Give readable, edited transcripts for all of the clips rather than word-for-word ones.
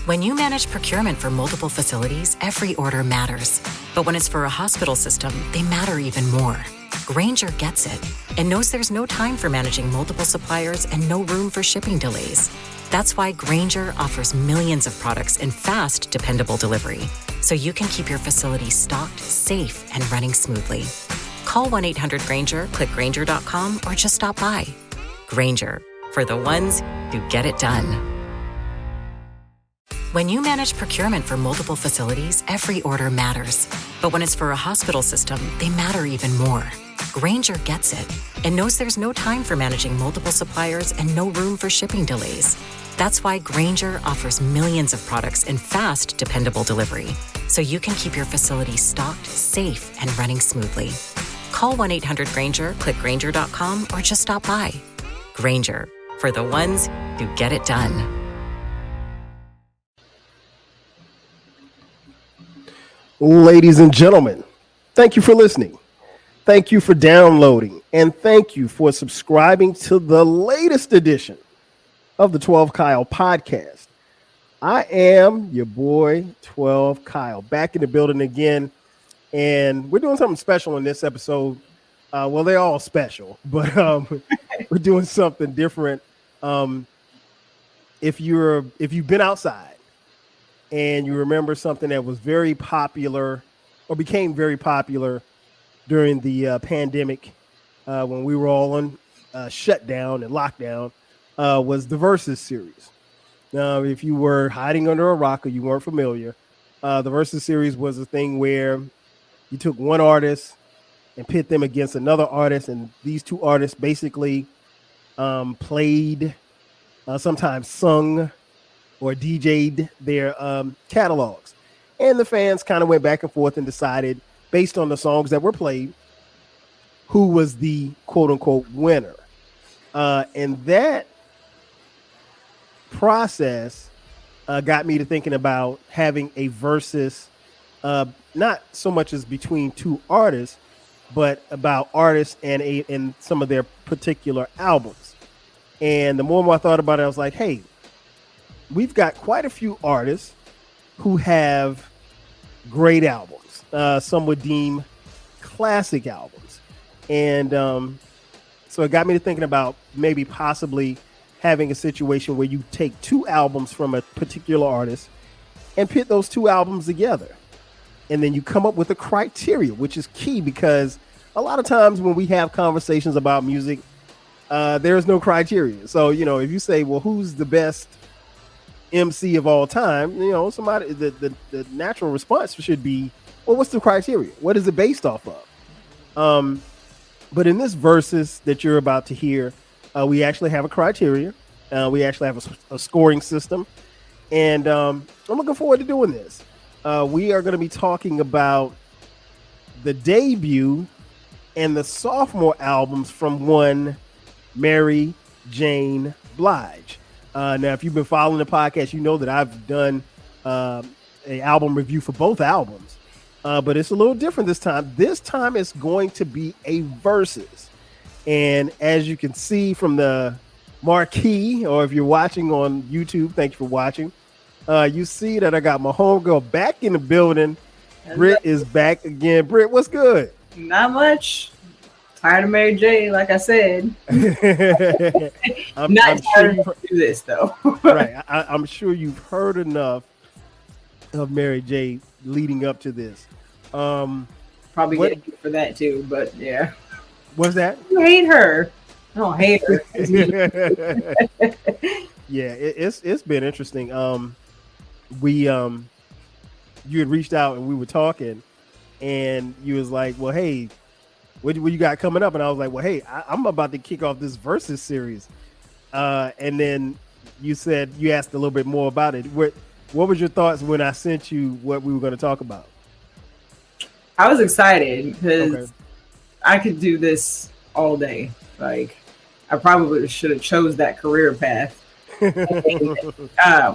When you manage procurement for multiple facilities, every order matters. But when it's for a hospital system, they matter even more. Grainger gets it and knows there's no time for managing multiple suppliers and no room for shipping delays. That's why Grainger offers millions of products in fast, dependable delivery, so you can keep your facility stocked, safe, and running smoothly. Call 1-800-GRAINGER, click Grainger.com, or just stop by. Grainger, for the ones who get it done. When you manage procurement for multiple facilities, every order matters. But when it's for a hospital system, they matter even more. Grainger gets it and knows there's no time for managing multiple suppliers and no room for shipping delays. That's why Grainger offers millions of products in fast, dependable delivery, so you can keep your facility stocked, safe, and running smoothly. Call 1-800-GRAINGER, click Grainger.com, or just stop by. Grainger, for the ones who get it done. Ladies and gentlemen, thank you for listening. Thank you for downloading, and thank you for subscribing to the latest edition of the 12 Kyle podcast. I am your boy, 12 Kyle, back in the building again, and we're doing something special in this episode. Well, they're all special, but we're doing something different. If you've been outside and you remember something that was very popular or became very popular during the pandemic, when we were all on shutdown and lockdown, was the VERZUZ series. Now, if you were hiding under a rock or you weren't familiar, the VERZUZ series was a thing where you took one artist and pit them against another artist, and these two artists basically played, sometimes sung, or DJ'd their catalogs. And the fans kind of went back and forth and decided, based on the songs that were played, who was the quote-unquote winner. And that process got me to thinking about having a versus, not so much as between two artists, but about artists and some of their particular albums. And the more I thought about it, I was like, hey, we've got quite a few artists who have great albums. Some would deem classic albums. And so it got me to thinking about maybe possibly having a situation where you take two albums from a particular artist and pit those two albums together. And then you come up with a criteria, which is key, because a lot of times when we have conversations about music, there's no criteria. So, if you say, well, who's the best MC of all time, somebody, the natural response should be, well, what's the criteria? What is it based off of? But in this versus that you're about to hear, we actually have a criteria. We actually have a scoring system, and I'm looking forward to doing this. We are going to be talking about the debut and the sophomore albums from one Mary J Blige. Now, if you've been following the podcast, you know that I've done an album review for both albums, but it's a little different this time. This time it's going to be a versus. And as you can see from the marquee, or if you're watching on YouTube, thank you for watching. You see that I got my homegirl back in the building. Britt is back again. Britt, what's good? Not much. Tired of Mary J, like I said. I'm tired sure to do this though. Right. I'm sure you've heard enough of Mary J leading up to this. Probably get hate for that too, but yeah. What's that? You hate her. I don't hate her. Yeah, it's been interesting. You had reached out and we were talking, and you was like, well, hey, what you got coming up? And I was like, well, hey, I'm about to kick off this VERZUZ series. And then you said, you asked a little bit more about it. What was your thoughts when I sent you what we were going to talk about? I was excited because I could do this all day. Like, I probably should have chose that career path.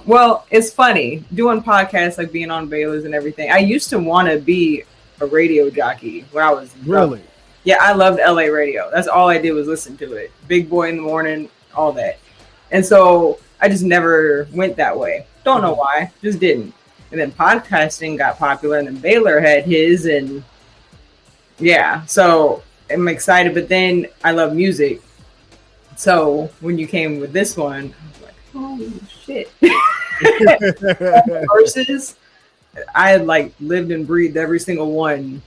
Well, it's funny doing podcasts, like being on Baylor's and everything. I used to want to be a radio jockey when I was really. Yeah, I loved LA radio. That's all I did was listen to it. Big Boy in the Morning, all that. And so I just never went that way. Don't know why, just didn't. And then podcasting got popular, and then Baylor had his, and yeah, so I'm excited. But then I love music, so when you came with this one, I was like, holy shit. Versus, I had like lived and breathed every single one.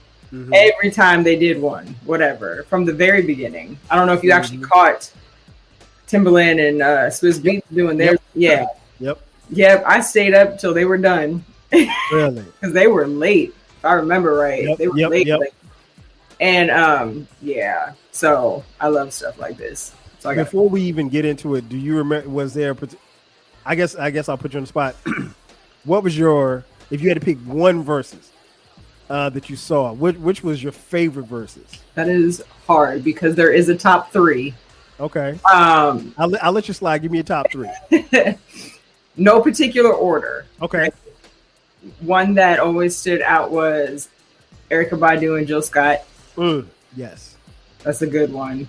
Every time they did one, whatever, from the very beginning. I don't know if you actually caught Timbaland and Swizz Beatz doing theirs. Yep. I stayed up till they were done. Really? Because they were late, if I remember right. They were late. And yeah, so I love stuff like this. So before we even get into it, do you remember? Was there? I guess I'll put you on the spot. What was your? If you had to pick one versus that you saw, which was your favorite versus? That is hard because there is a top 3. Okay. I'll let you slide. Give me a top 3. No particular order. Okay. One that always stood out was Erykah Badu and Jill Scott. Yes. That's a good one.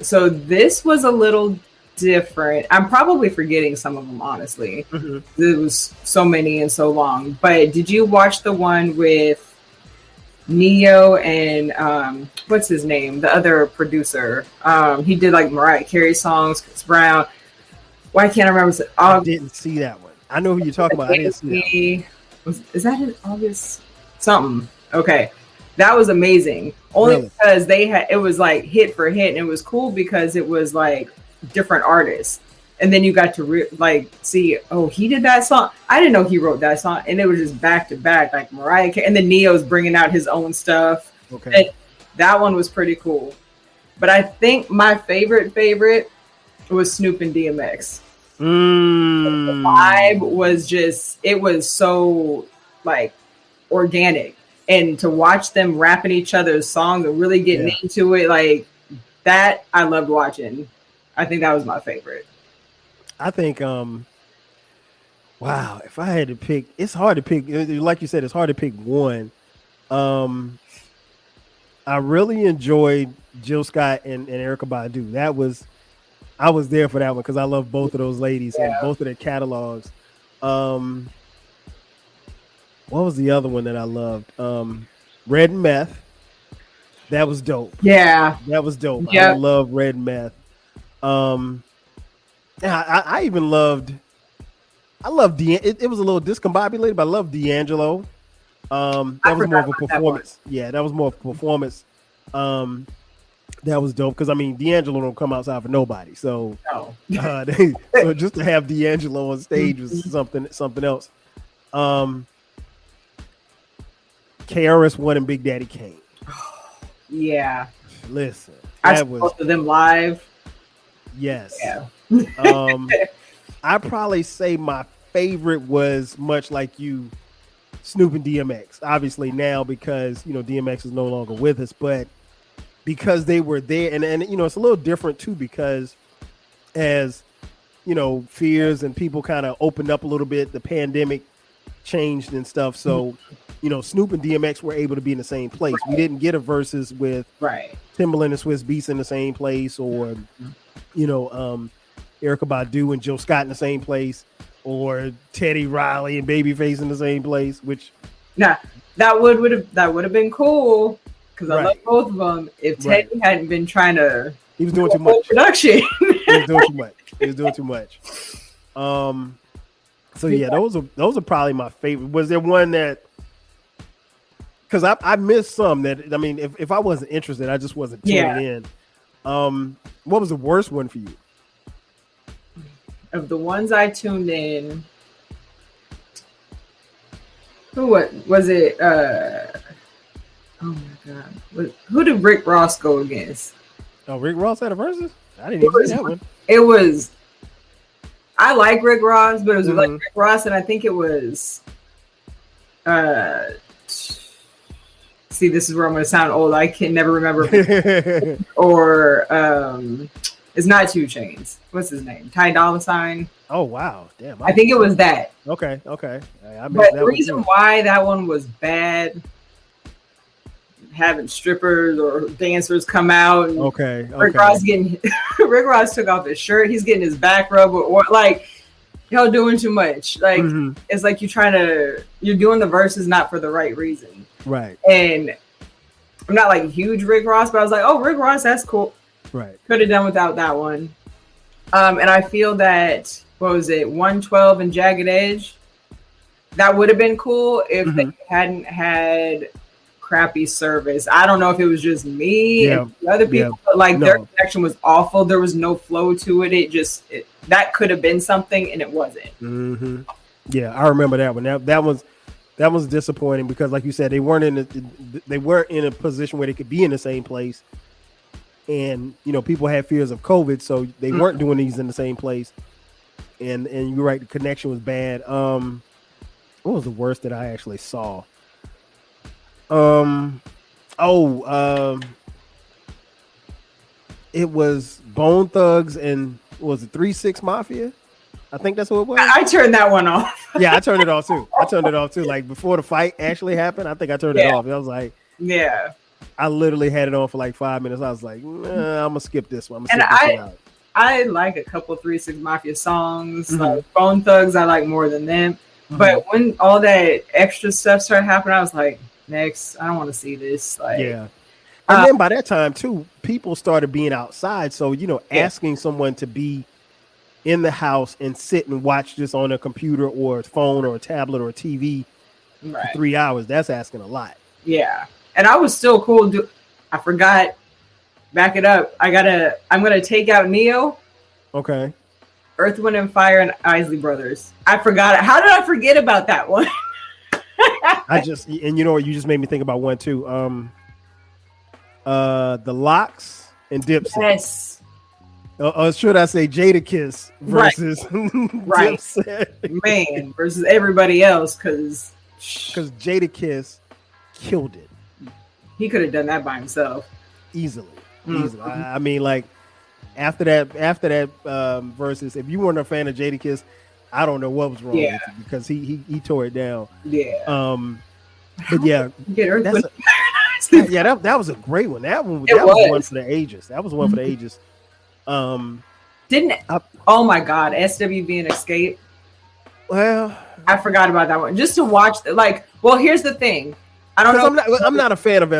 So this was a little different. I'm probably forgetting some of them, honestly. There was so many and so long. But did you watch the one with Neo and what's his name? The other producer. He did like Mariah Carey songs, Chris Brown. Why can't I remember? I didn't see that one. I know who you're talking about. I didn't see that. Is that in August? Something. Okay. That was amazing. Only because it was like hit for hit, and it was cool because it was like different artists. And then you got to see, oh, he did that song. I didn't know he wrote that song. And it was just back to back, like Mariah Carey. And then Neo's bringing out his own stuff. Okay. And that one was pretty cool. But I think my favorite was Snoop and DMX. The vibe was it was so like organic. And to watch them rapping each other's songs and really getting into it, like that, I loved watching. I think that was my favorite. I think, wow, if I had to pick, it's hard to pick. Like you said, it's hard to pick one. I really enjoyed Jill Scott and Erykah Badu. I was there for that one because I love both of those ladies and both of their catalogs. What was the other one that I loved? Red and Meth. That was dope. Yeah. That was dope. Yep. I love Red and Meth. I even loved. It was a little discombobulated, but I love D'Angelo. That was more of a performance. Yeah, that was more of a performance. That was dope because I mean D'Angelo don't come outside for nobody. So, so just to have D'Angelo on stage was something else. KRS-One and Big Daddy Kane. Yeah. Listen, I saw both of them live. Yes. Yeah. I probably say my favorite was much like you, Snoop and DMX. Obviously now because DMX is no longer with us, but because they were there, and it's a little different too because as fears and people kind of opened up a little bit, the pandemic changed and stuff. So Snoop and DMX were able to be in the same place. Right. We didn't get a versus with Timbaland and Swizz Beatz in the same place, or Erykah Badu and Jill Scott in the same place, or Teddy Riley and Babyface in the same place. Which that would have been cool because I love both of them. If Teddy hadn't been trying to, he was doing too much production. He was doing too much. So yeah, those are probably my favorite. Was there one that? Because I missed some that, I mean, if I wasn't interested, I just wasn't tuning in. What was the worst one for you? Of the ones I tuned in, what was it? Oh my God. Who did Rick Ross go against? Oh, Rick Ross had a versus? I didn't even see that one. It was, I like Rick Ross, but it was like Rick Ross, and I think it was, see, this is where I'm going to sound old. I can never remember. Or it's not 2 Chainz. What's his name? Ty Dolla $ign. Oh, wow. Damn. I think it was that. Okay. But the reason why that one was bad, having strippers or dancers come out. And Rick Ross took off his shirt. He's getting his back rubbed. Or like, y'all doing too much. Like it's like you're doing the verses not for the right reason. Right. And I'm not like huge Rick Ross, but I was like, oh, Rick Ross, that's cool. Right. Could have done without that one. And I feel that, what was it, 112 and Jagged Edge? That would have been cool if they hadn't had crappy service. I don't know if it was just me and the other people, but like their connection was awful. There was no flow to it. That could have been something, and it wasn't. Yeah, I remember that one. That was disappointing because, like you said, they weren't in a position where they could be in the same place, and people had fears of COVID, so they weren't doing these in the same place. And you're right, the connection was bad. What was the worst that I actually saw? It was Bone Thugs and was it 3-6 Mafia? I think that's what it was. I turned that one off. Yeah, I turned it off too. Like before the fight actually happened, I think I turned it off. I was like, yeah. I literally had it on for like 5 minutes. I was like, nah, I'm gonna skip this one. I like a couple 3-6 Mafia songs. Like Bone Thugs, I like more than them. But when all that extra stuff started happening, I was like, next, I don't want to see this. Like, yeah. And then by that time too, people started being outside. So asking someone to be in the house and sit and watch this on a computer or a phone or a tablet or a TV for 3 hours, that's asking a lot. Yeah. And I was still cool. I forgot. Back it up. I'm gonna take out Neo. Okay. Earth, Wind, and Fire and Isley Brothers. I forgot it. How did I forget about that one? And you know what? You just made me think about one too. The Locks and Dipset. Yes. Should I say Jadakiss versus Dipset? Man, versus everybody else, because Jadakiss killed it. He could have done that by himself easily. I mean, like after that versus, if you weren't a fan of Jadakiss, I don't know what was wrong with you because he tore it down. Yeah. But yeah, that was a great one. That was one for the ages. That was one for the ages. Oh my God, SWV and Escape. Well, I forgot about that one. Just to watch, here's the thing. I don't know. I'm not a fan of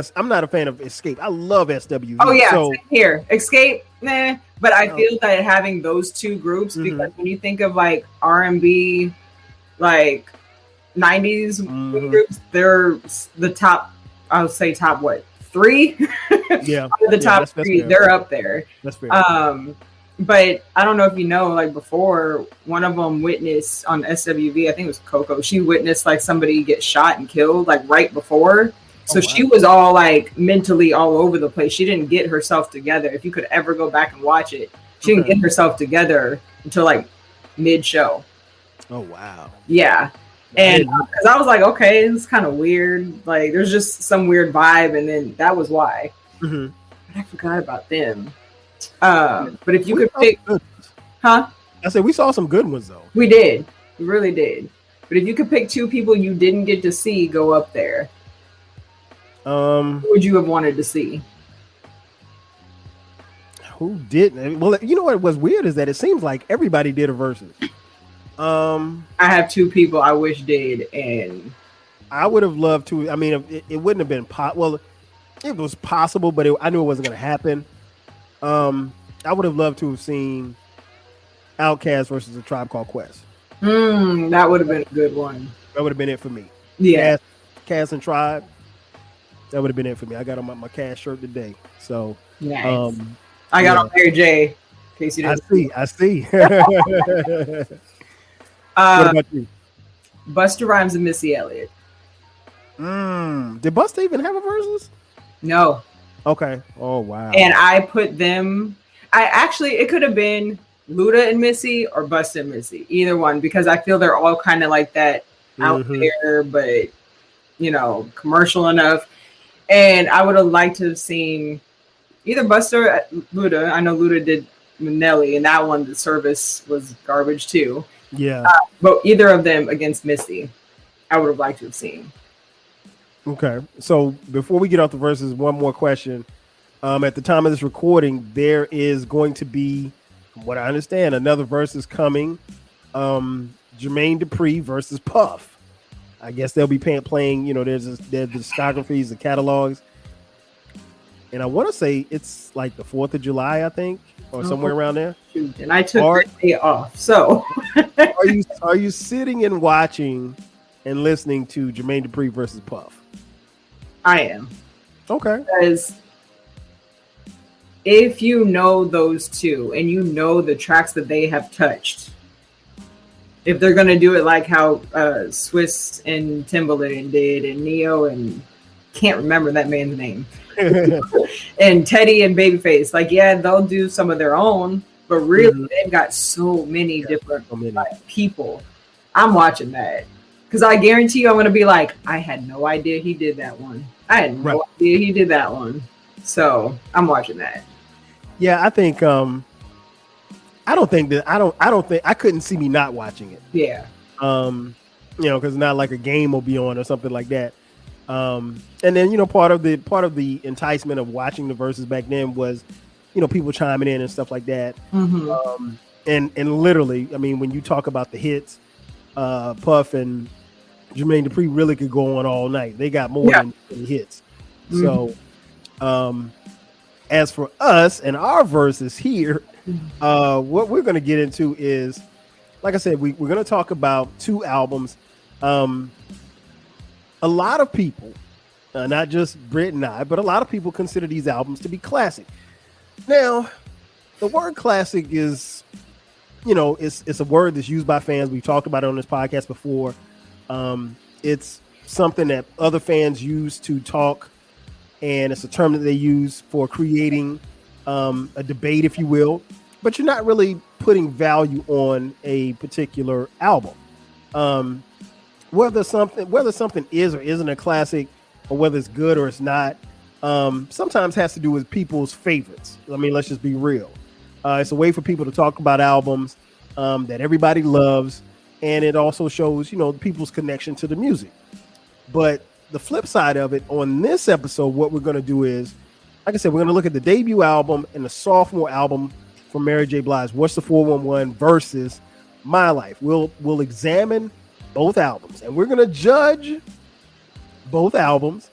Escape. I love SWV. Oh yeah, so. Here Escape, nah. But I feel that having those two groups, because when you think of like R&B, like 90s groups, they're the top. I would say top what 3? Yeah, the top 3. They're up there. That's fair. But I don't know if you know, like before, one of them witnessed on SWV, I think it was Coco, she witnessed like somebody get shot and killed like right before. So she was all like mentally all over the place. She didn't get herself together. If you could ever go back and watch it, she didn't get herself together until like mid-show. Oh, wow. Yeah. And because I was like, okay, it's kind of weird. Like there's just some weird vibe. And then that was why. But I forgot about them. But if you could pick, I said we saw some good ones though. We did, we really did. But if you could pick 2 people you didn't get to see go up there, who would you have wanted to see? Who didn't? Well, you know what was weird is that it seems like everybody did a versus. I have 2 people I wish did, and I would have loved to. I mean, it wouldn't have been well, it was possible, but I knew it wasn't going to happen. I would have loved to have seen Outkast versus A Tribe Called Quest. That would have been a good one. That would have been it for me. Yeah, Cass and Tribe. That would have been it for me. I got on my Cass shirt today, so nice. I got on Mary J. In case you didn't. I see. What about you? Busta Rhymes and Missy Elliott. Did Busta even have a versus? No. Okay. Oh wow. And I put them. It could have been Luda and Missy or Busta and Missy, either one, because I feel they're all kind of like that out there, but commercial enough. And I would have liked to have seen either Busta or Luda. I know Luda did Nelly, and that one, the service was garbage too. Yeah. But either of them against Missy, I would have liked to have seen. Okay, so before we get off the verses, one more question. At the time of this recording, there is going to be, from what I understand, another versus coming Jermaine Dupri versus Puff. I guess they'll be playing. There's the discographies, the catalogs, and I want to say it's like the 4th of July, I think, or somewhere around there. Shoot. And I took that day off. So, are you sitting and watching and listening to Jermaine Dupri versus Puff? I am. Okay. Because if you know those two and you know the tracks that they have touched, if they're going to do it like how Swiss and Timbaland did and Neo and can't remember that man's name and Teddy and Babyface, like, yeah, they'll do some of their own, but really they've got so many different people. I'm watching that because I guarantee you I'm going to be like, I had no idea he did that one. I had no idea he did that one. So I'm watching that. Yeah, I think I don't think I couldn't see me not watching it. Yeah. Because it's not like a game will be on or something like that. And then part of the enticement of watching the Versus back then was, people chiming in and stuff like that. And literally, I mean, when you talk about the hits, Puff and Jermaine Dupri really could go on all night. They got more than hits. So, as for us and our Versus here, what we're going to get into is, like I said, we're going to talk about 2 albums. A lot of people, not just Britt and I, but a lot of people consider these albums to be classic. Now, the word classic is, it's a word that's used by fans. We've talked about it on this podcast before. It's something that other fans use to talk, and it's a term that they use for creating a debate, if you will. But you're not really putting value on a particular album. Whether something is or isn't a classic, or whether it's good or it's not, sometimes has to do with people's favorites. I mean, let's just be real. It's a way for people to talk about albums that everybody loves, and it also shows, people's connection to the music. But the flip side of it, on this episode, what we're going to do is, like I said, we're going to look at the debut album and the sophomore album from Mary J Blige, What's the 411 versus My Life. We'll examine both albums, and we're going to judge both albums.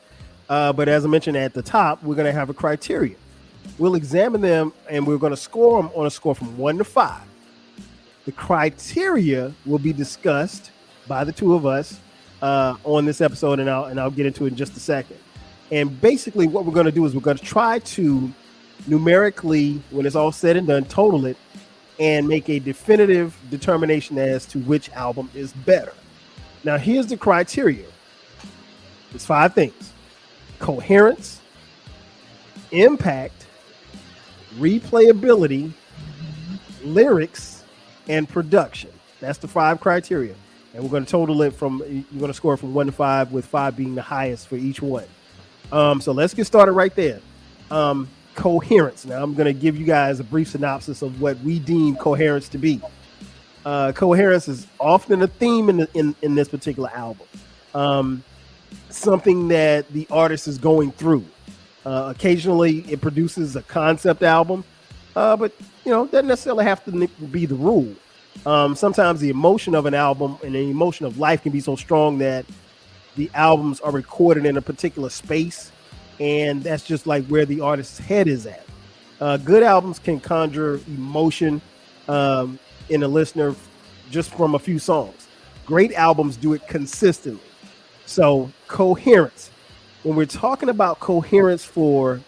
But as I mentioned at the top, we're going to have a criteria. We'll examine them, and we're going to score them on a score from 1 to 5. The criteria will be discussed by the 2 of us on this episode, and I'll get into it in just a second. And basically, what we're going to do is we're going to try to numerically, when it's all said and done, total it and make a definitive determination as to which album is better. Now, here's the criteria. It's 5 things: coherence, impact, replayability, lyrics, and production. That's the 5 criteria. And we're going to total it you're going to score from 1 to 5, with 5 being the highest for each one. So let's get started right there. Coherence. Now, I'm going to give you guys a brief synopsis of what we deem coherence to be. Coherence is often a theme in this particular album. Something that the artist is going through. Occasionally, it produces a concept album, but doesn't necessarily have to be the rule. Sometimes the emotion of an album and the emotion of life can be so strong that the albums are recorded in a particular space, and that's just like where the artist's head is at. Good albums can conjure emotion in a listener just from a few songs. Great albums do it consistently. So, coherence. When we're talking about coherence for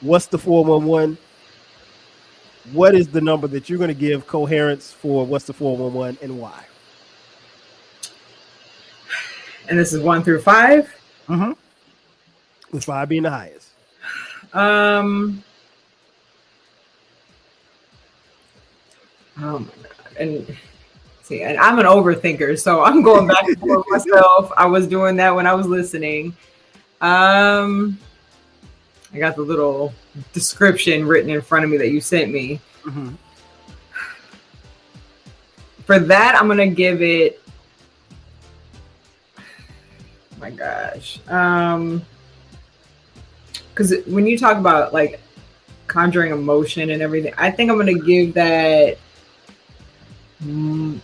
What's the 411, what is the number that you're going to give coherence for What's the 411, and why? And this is 1 through 5? Mm-hmm. With 5 being the highest. Oh my God. And see, and I'm an overthinker, so I'm going back and forth myself. I was doing that when I was listening. I got the little description written in front of me that you sent me. Mm-hmm. For that, I'm gonna give it. Oh my gosh, because when you talk about like conjuring emotion and everything, I think I'm gonna give that Can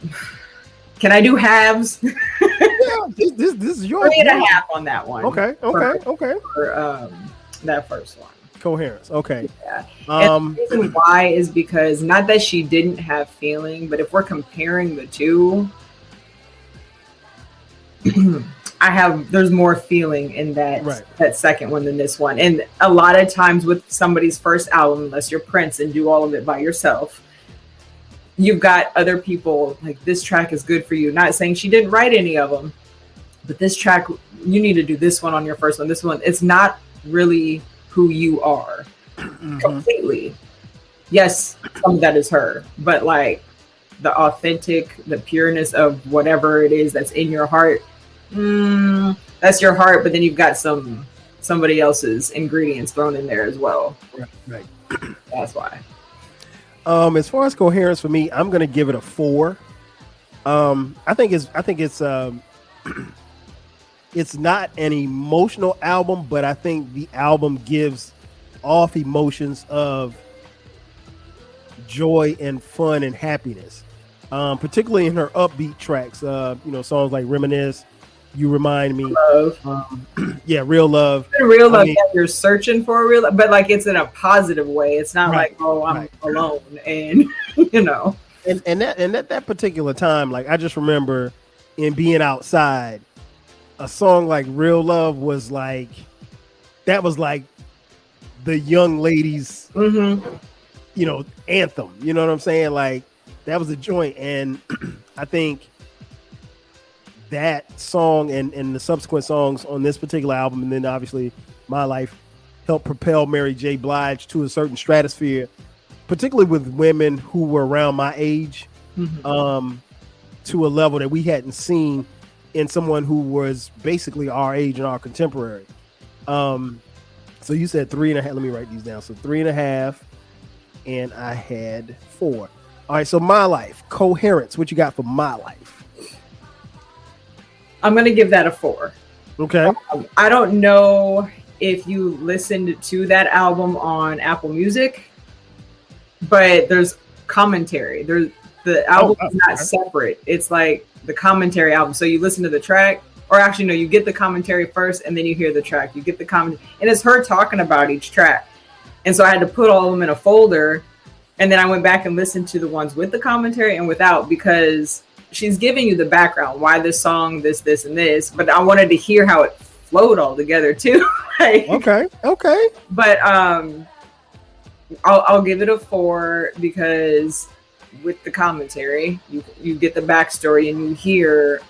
I do halves? Yeah, this is your 3.5 on that one. Okay. For that first one. Coherence. Okay. Yeah. And the reason why is because not that she didn't have feeling, but if we're comparing the two, there's more feeling in that second one than this one. And a lot of times with somebody's first album, unless you're Prince and do all of it by yourself, you've got other people like, this track is good for you. Not saying she didn't write any of them, but this track, you need to do this one on your first one. This one, it's not really who you are completely. Yes, some of that is her, but like the authentic, the pureness of whatever it is that's in your heart, that's your heart, but then you've got somebody else's ingredients thrown in there as well. Right. That's why. As far as coherence for me, I'm gonna give it a 4. I think it's it's not an emotional album, but I think the album gives off emotions of joy and fun and happiness, particularly in her upbeat tracks. Songs like Reminisce, You Remind Me, Love. Real Love. Real love, that you're searching for real love, but like it's in a positive way. It's not like, oh, I'm alone, and And at that particular time, like I just remember in being outside, a song like Real Love was like, that was like the young ladies, anthem. You know what I'm saying? Like that was a joint. And I think that song and the subsequent songs on this particular album, and then obviously My Life, helped propel Mary J Blige to a certain stratosphere, particularly with women who were around my age, to a level that we hadn't seen in someone who was basically our age and our contemporary. So you said 3.5. Let me write these down. So 3.5, and I had 4. All right. So My Life, coherence. What you got for My Life? I'm gonna give that a 4. Okay. I don't know if you listened to that album on Apple Music, but there's commentary. The album is not separate. It's like the commentary album. So you listen to the track, or actually no, you get the commentary first and then you hear the track. You get the comment, and it's her talking about each track. And so I had to put all of them in a folder, and then I went back and listened to the ones with the commentary and without, because she's giving you the background, why this song, this, and this. But I wanted to hear how it flowed all together too. Okay. But I'll give it a 4 because with the commentary, you get the backstory and you hear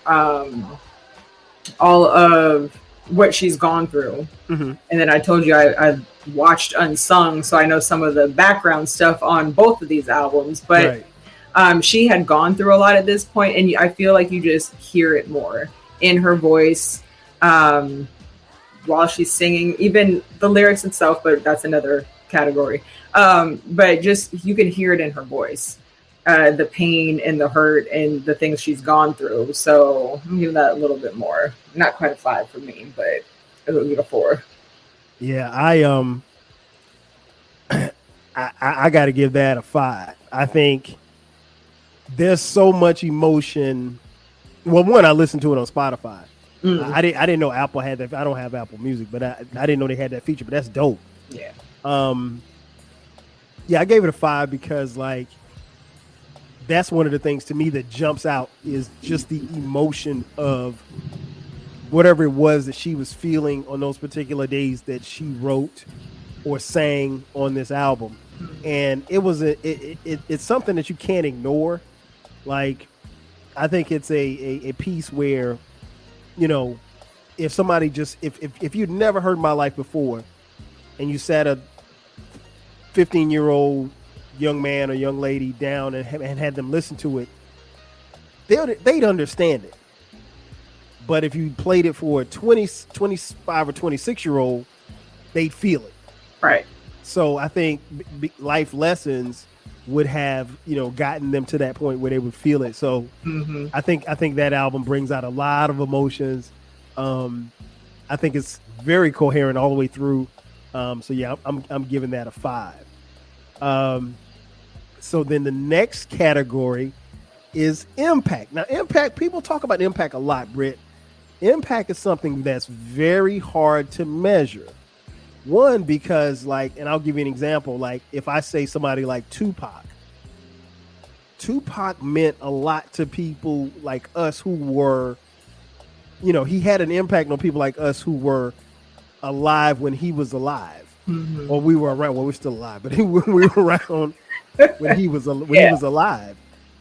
all of what she's gone through. And then I told you I watched Unsung, so I know some of the background stuff on both of these albums. But she had gone through a lot at this point, and I feel like you just hear it more in her voice while she's singing, even the lyrics itself, but that's another category. But just you can hear it in her voice, the pain and the hurt and the things she's gone through. So I'm giving that a little bit more. Not quite a 5 for me, but it'll get a 4. Yeah, I got to give that a 5. I think there's so much emotion. Well, one, I listened to it on Spotify. I didn't know Apple had that. I don't have Apple Music, but I didn't know they had that feature. But that's dope. Yeah. Yeah, I gave it a 5 because like that's one of the things to me that jumps out is just the emotion of whatever it was that she was feeling on those particular days that she wrote or sang on this album. And it was it's something that you can't ignore. Like, I think it's a piece where, if somebody just, if you'd never heard My Life before and you sat a 15-year-old young man or young lady down and had them listen to it, they'd understand it. But if you played it for a 25 or 26-year-old, they'd feel it. Right. So I think life lessons would have, gotten them to that point where they would feel it. So I think that album brings out a lot of emotions. I think it's very coherent all the way through. So yeah, I'm giving that a 5. So then the next category is impact. Now, impact, people talk about impact a lot, Britt. Impact is something that's very hard to measure. One, because and I'll give you an example. Like if I say somebody like Tupac meant a lot to people like us who were, he had an impact on people like us who were alive when he was alive, or we were around. Well, we're still alive, but we were around when he was alive,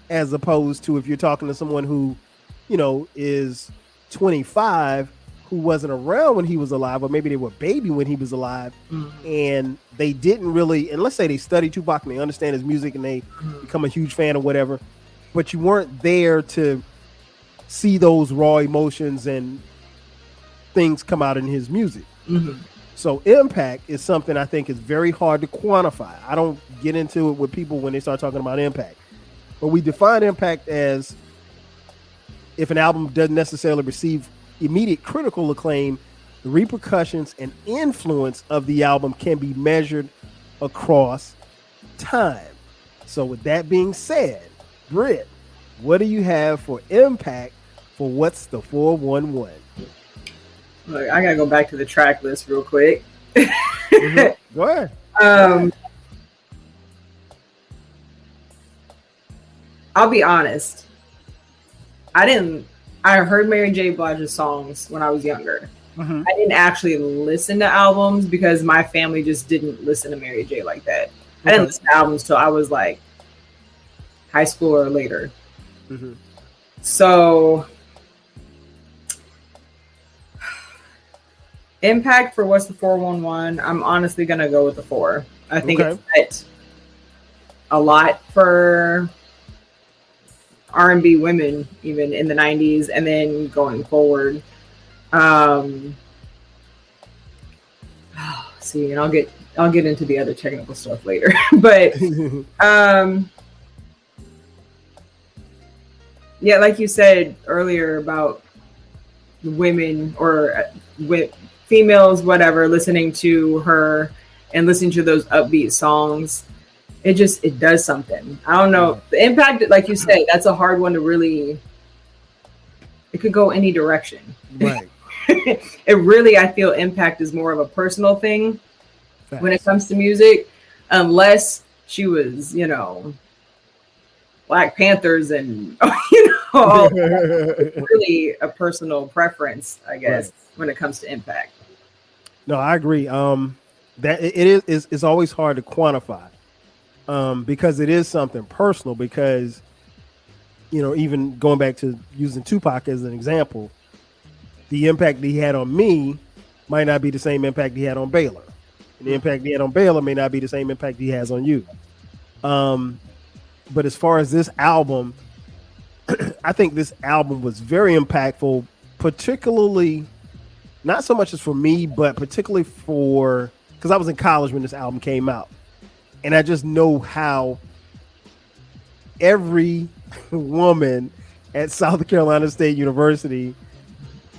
as opposed to if you're talking to someone who, is 25, who wasn't around when he was alive, or maybe they were a baby when he was alive, and they didn't really, and let's say they study Tupac and they understand his music and they become a huge fan or whatever, but you weren't there to see those raw emotions and things come out in his music. So impact is something I think is very hard to quantify. I don't get into it with people when they start talking about impact, but we define impact as if an album doesn't necessarily receive immediate critical acclaim, the repercussions and influence of the album can be measured across time. So with that being said, Britt, what do you have for impact for What's the 411? Look, I gotta go back to the track list real quick. Go ahead. I'll be honest. I heard Mary J Blige's songs when I was younger. I didn't actually listen to albums because my family just didn't listen to Mary J like that. I didn't listen to albums till I was like high school or later. So impact for What's the 411? I'm honestly gonna go with the 4. I think it's a lot for R&B women, even in the 90s, and then going forward. See, and I'll get into the other technical stuff later. But yeah, like you said earlier about women or females, whatever, listening to her and listening to those upbeat songs, it does something. I don't know. The impact, like you said, that's a hard one to really, it could go any direction. Right. It really, I feel impact is more of a personal thing when it comes to music, unless she was, Black Panthers and, really a personal preference, I guess, when it comes to impact. No, I agree. That it's always hard to quantify. Because it is something personal, because even going back to using Tupac as an example, the impact that he had on me might not be the same impact he had on Baylor, and the impact he had on Baylor may not be the same impact he has on you. But as far as this album, I think this album was very impactful, particularly not so much as for me, but particularly because I was in college when this album came out. And I just know how every woman at South Carolina State University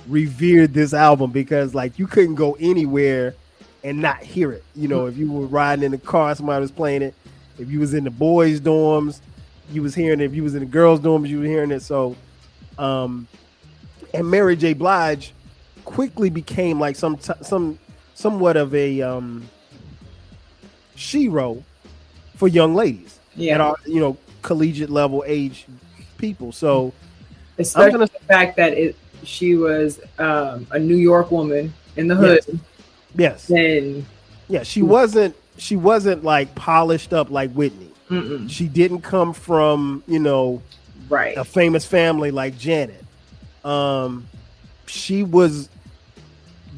revered this album, because you couldn't go anywhere and not hear it. If you were riding in the car, somebody was playing it. If you was in the boys' dorms, you was hearing it. If you was in the girls' dorms, you were hearing it. So, and Mary J Blige quickly became somewhat of a shero for young ladies at our, collegiate level age people. So especially the fact that she was a New York woman in the hood. Yes. And she wasn't like polished up like Whitney. She didn't come from, a famous family like Janet. She was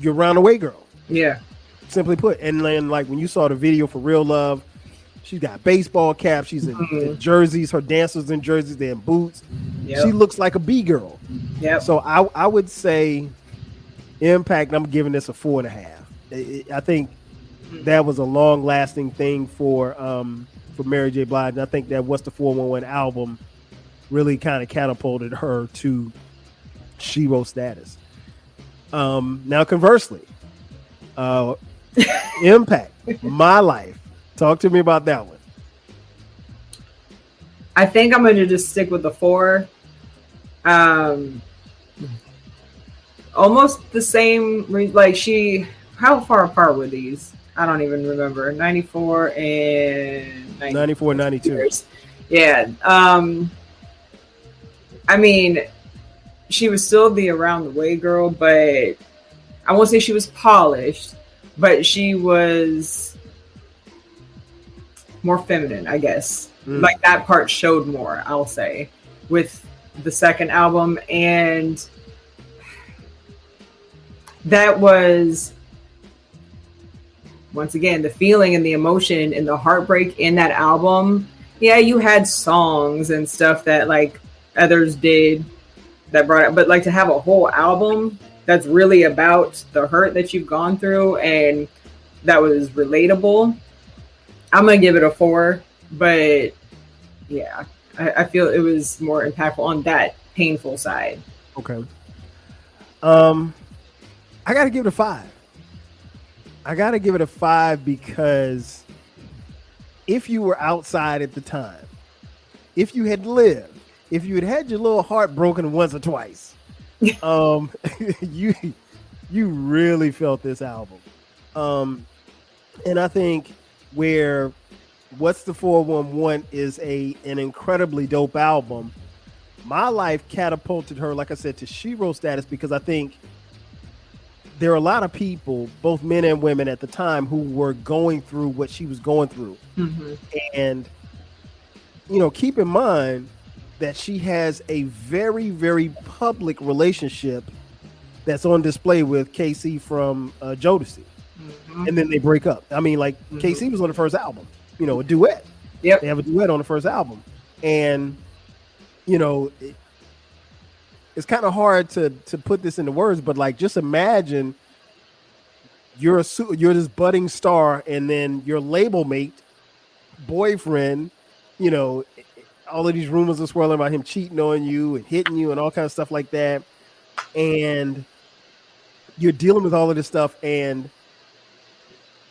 your roundaway girl. Yeah. Simply put. And then when you saw the video for Real Love, she's got baseball caps. She's in jerseys. Her dancers in jerseys. They're in boots. Yep. She looks like a B-girl. Yeah. So I would say impact, I'm giving this a 4.5. I think that was a long-lasting thing for Mary J Blige. And I think that What's the 411 album really kind of catapulted her to shero status. Now, conversely, impact, My Life. Talk to me about that one. I think I'm gonna just stick with the 4. Almost the same. Like how far apart were these? I don't even remember. 94 and 94, 92. Years. Yeah. I mean, she was still the around the way girl, but I won't say she was polished, but she was more feminine, I guess. Like that part showed more, I'll say, with the second album. And that was, once again, the feeling and the emotion and the heartbreak in that album. Yeah, you had songs and stuff that like others did that brought it, but like to have a whole album that's really about the hurt that you've gone through and that was relatable, I'm gonna give it a 4. But yeah, I feel it was more impactful on that painful side. Okay. I gotta give it a 5. I gotta give it a 5 because if you were outside at the time, if you had lived, if you had your little heart broken once or twice, you really felt this album. And I think where What's the 411 is an incredibly dope album. My Life catapulted her, like I said, to Shiro status because I think there are a lot of people, both men and women at the time, who were going through what she was going through. And, keep in mind that she has a very, very public relationship that's on display with KC from Jodeci. And then they break up. I mean, like KC was on the first album, a duet. Yep. They have a duet on the first album. And, it's kind of hard to put this into words, but like, just imagine you're this budding star, and then your label mate, boyfriend, all of these rumors are swirling about him cheating on you and hitting you and all kinds of stuff like that. And you're dealing with all of this stuff.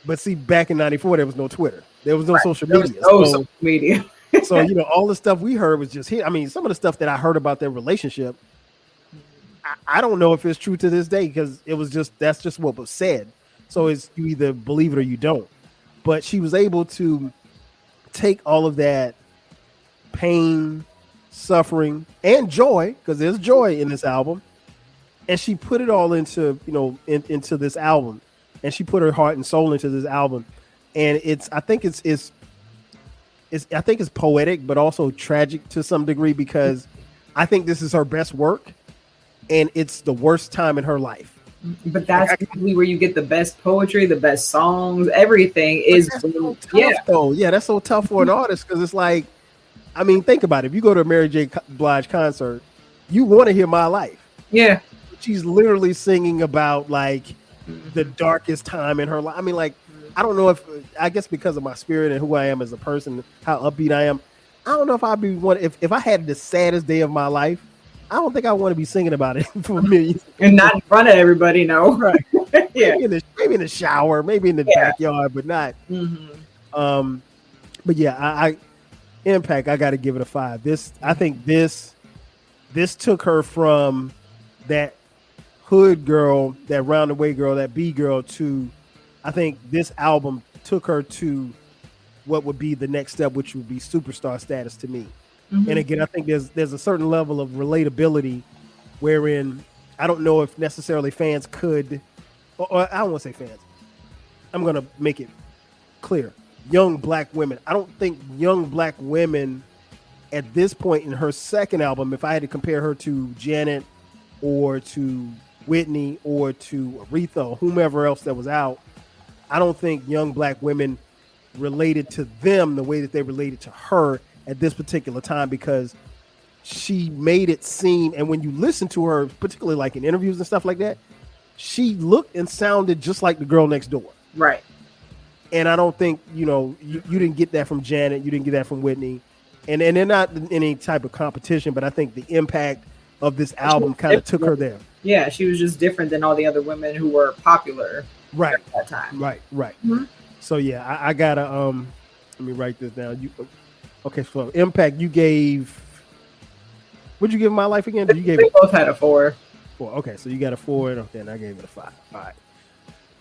But see, back in 94, there was no Twitter. There was no social media. Social media. So, all the stuff we heard was just here. I mean, some of the stuff that I heard about their relationship, I don't know if it's true to this day because that's just what was said. So you either believe it or you don't. But she was able to take all of that pain, suffering, and joy, because there's joy in this album, and she put it all into into this album, and she put her heart and soul into this album. And I think it's poetic, but also tragic to some degree, because I think this is her best work, and it's the worst time in her life. But that's probably where you get the best poetry, the best songs, everything is so tough, though. Yeah, that's so tough for an artist, because it's like, I mean, think about it. If you go to a Mary J Blige concert, you want to hear My Life. Yeah. She's literally singing about like the darkest time in her life. I mean, like, I don't know I guess because of my spirit and who I am as a person, how upbeat I am, I don't know if I'd be one. If I had the saddest day of my life, I don't think I want to be singing about it for millions. And not in front of everybody, no. Right. Yeah. Maybe in the shower, maybe in the backyard, but not. But yeah, I Impact, I got to give it a 5. I think this took her from that hood girl, that roundaway girl, that B girl, to, I think this album took her to what would be the next step, which would be superstar status to me. And again, I think there's a certain level of relatability wherein I don't know if necessarily fans could, or I don't want to say fans. I'm going to make it clear. Young black women. I don't think young black women at this point in her second album, if I had to compare her to Janet or to Whitney or to Aretha or whomever else that was out, I don't think young black women related to them the way that they related to her at this particular time, because she made it seem, and when you listen to her, particularly like in interviews and stuff like that, she looked and sounded just like the girl next door. Right. And I don't think, you didn't get that from Janet, you didn't get that from Whitney, and they're not in any type of competition, but I think the impact of this album kind of took her there. Yeah, she was just different than all the other women who were popular at that time. Right. So yeah, I gotta let me write this down. Okay, so Impact, you gave. What'd you give My Life again? You gave We it both had a 4. 4. Okay, so you got a 4, and okay, and I gave it a 5. All right.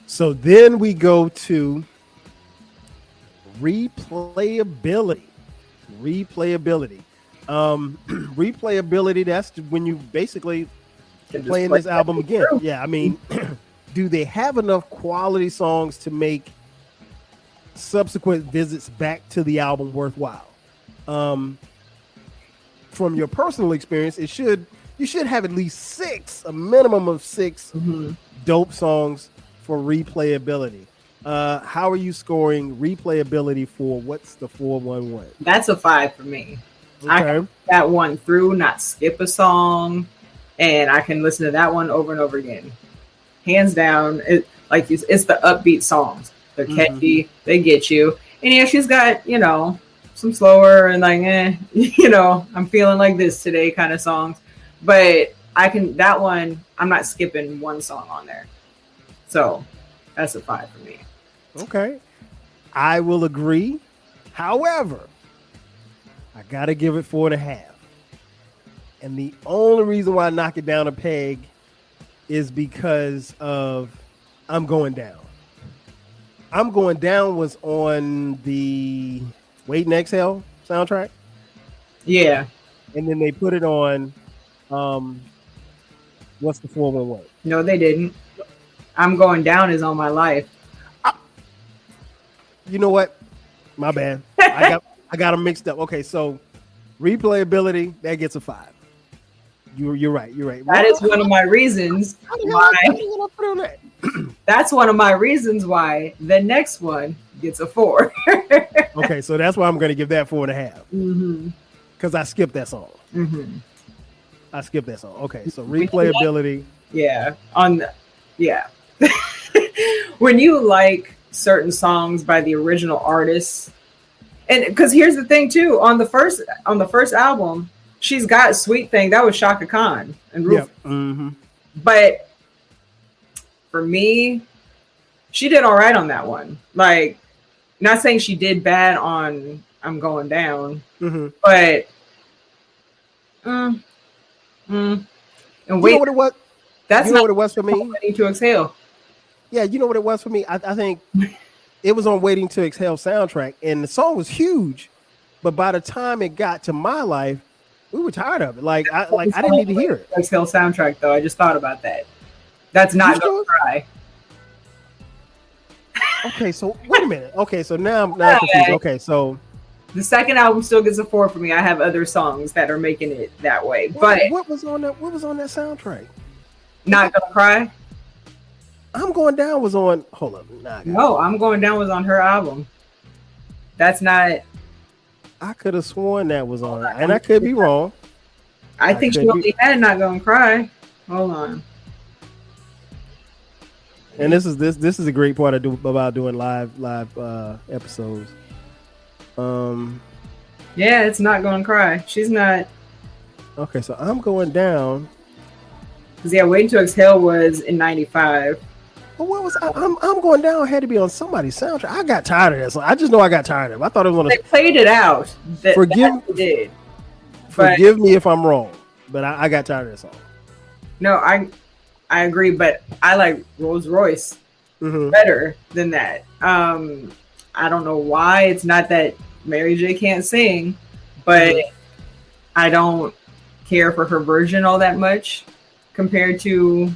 So then we go to replayability. Replayability. Replayability, that's when you basically playing this album again. Yeah, I mean, do they have enough quality songs to make subsequent visits back to the album worthwhile? From your personal experience, you should have at least 6, a minimum of 6 dope songs for replayability. How are you scoring replayability for what's the 411? That's a 5 for me. Okay. I can that one through, not skip a song, and I can listen to that one over and over again. Hands down, it's the upbeat songs. They're catchy, they get you. And yeah, she's got, some slower and I'm feeling like this today kind of songs. But that one, I'm not skipping one song on there. So that's a 5 for me. Okay. I will agree. However, I got to give it 4.5. And the only reason why I knock it down a peg is because of I'm Going Down. I'm Going Down was on the Wait and Exhale soundtrack. Yeah. And then they put it on what's the 411? No, they didn't. I'm Going Down is on My Life. You know what? My bad. I got them mixed up. Okay, so replayability, that gets a 5. You're right. You're right. That is one of my reasons why. That's one of my reasons why the next one gets a 4. Okay, so that's why I'm going to give that 4.5. Because I skipped that song. I skipped that song. Okay, so replayability. Yeah. When you like certain songs by the original artists, and because here's the thing too, on the first album, she's got Sweet Thing. That was Shaka Khan and Rufus. Yeah. But for me, she did all right on that one. Like, not saying she did bad on I'm Going Down, but and wait, you know what it was? That's what it was for me. Waiting to Exhale. Yeah, you know what it was for me? I think it was on Waiting to Exhale soundtrack, and the song was huge. But by the time it got to My Life, we were tired of it. I didn't need to hear it. Exhale soundtrack, though. I just thought about that. That's not Gonna Cry. Okay, so wait a minute. Okay, so now I'm confused. Okay, so the second album still gets a 4 for me. I have other songs that are making it that way. But what was on that? What was on that soundtrack? Not Gonna Cry. I'm Going Down was on. Hold up. No, I'm Going Down was on her album. That's not. I could have sworn that was on, and I could be wrong. I think she only had Not Gonna Cry. Hold on. And this is a great part about doing live episodes. Yeah, it's Not Gonna Cry. She's not. Okay, so I'm Going Down. Because Waiting to Exhale was in '95. Well, what was I'm Going Down had to be on somebody's soundtrack. I got tired of that song. I just know I got tired of it. I thought it was on. They played it out. Forgive me if I'm wrong, but I got tired of that song. No, I agree, but I like Rolls Royce better than that. I don't know why. It's not that Mary J can't sing, but I don't care for her version all that much compared to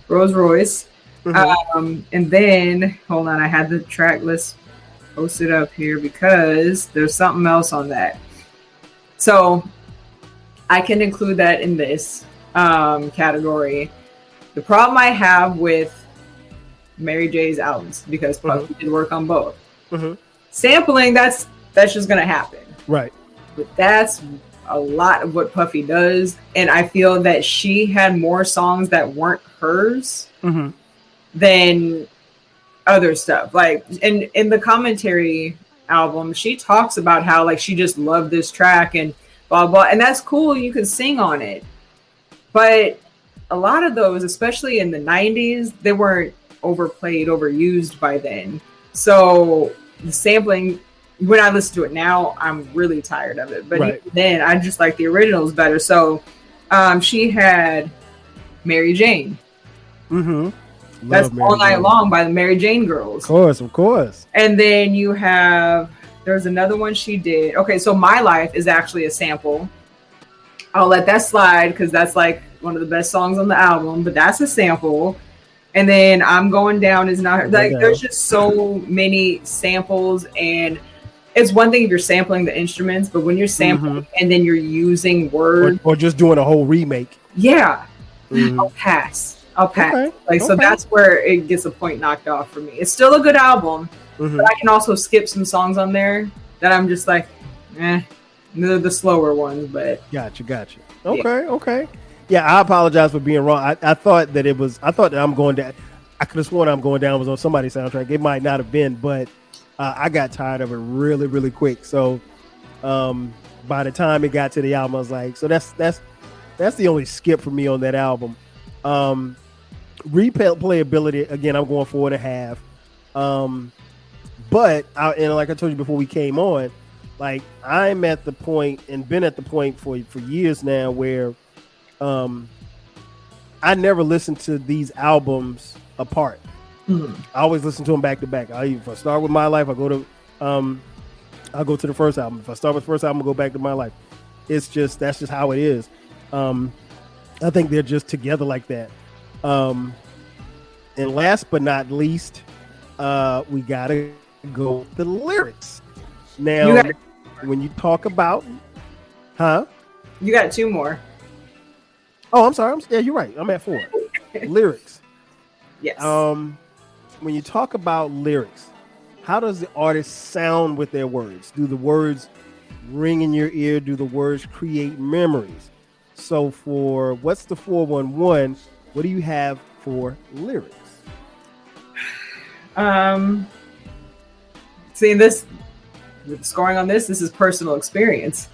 Rolls Royce. And then, hold on, I had the track list posted up here because there's something else on that. So I can include that in this category. The problem I have with Mary J's albums, because Puffy did work on both. Sampling, that's just going to happen. Right. But that's a lot of what Puffy does. And I feel that she had more songs that weren't hers than other stuff. Like in the Commentary album, she talks about how like she just loved this track and blah blah, and that's cool. You can sing on it, but a lot of those, especially in the 90s, they weren't overplayed, overused by then. So the sampling when I listen to it now, I'm really tired of it. But Right. even then, I just like the originals better. So she had Mary Jane. Mm-hmm. That's All Night Long by the Mary Jane Girls. Of course. And then you have, there's another one she did. Okay, so My Life is actually a sample. I'll let that slide because that's like one of the best songs on the album, but that's a sample. And then I'm Going Down is not, like, there's just so many samples. And it's one thing if you're sampling the instruments, but when you're sampling and then you're using words. Or just doing a whole remake. Yeah. I'll pass. Okay. So that's where it gets a point knocked off for me. It's still a good album, but I can also skip some songs on there that I'm just like, the slower ones. But Gotcha. Okay. Yeah, I apologize for being wrong. I thought that I'm Going Down. I could have sworn I'm Going Down was on somebody's soundtrack. It might not have been, but I got tired of it really, really quick. So by the time it got to the album, I was like, so that's the only skip for me on that album. Replayability, again, I'm going 4.5. But like I told you before we came on, like I'm at the point and been at the point for years now where I never listen to these albums apart. I always listen to them back to back. If I start with My Life, I'll go to the first album. If I start with the first album, I'll go back to My Life. That's just how it is. I think they're just together like that. And last but not least, we gotta go with the lyrics. Now, when you talk about, you got two more. Oh, I'm sorry. Yeah, you're right. I'm at 4. Lyrics. Yes. When you talk about lyrics, how does the artist sound with their words? Do the words ring in your ear? Do the words create memories? So for what's the 411? What do you have for lyrics? Seeing this, scoring on this is personal experience.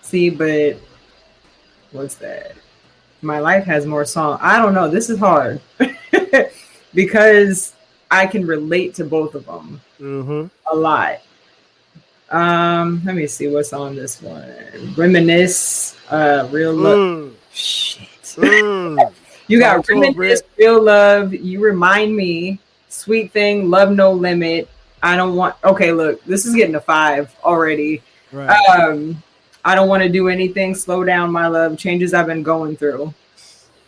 See, but what's that? My Life has more song. I don't know. This is hard because I can relate to both of them a lot. Let me see what's on this one. Reminisce, Real Love. Shit. You got Reminisce, Real Love, You Remind Me, Sweet Thing, Love No Limit. I don't want. Okay, look, this is getting a 5 already. Right. I Don't Want to Do Anything, Slow Down, My Love, Changes I've Been Going Through.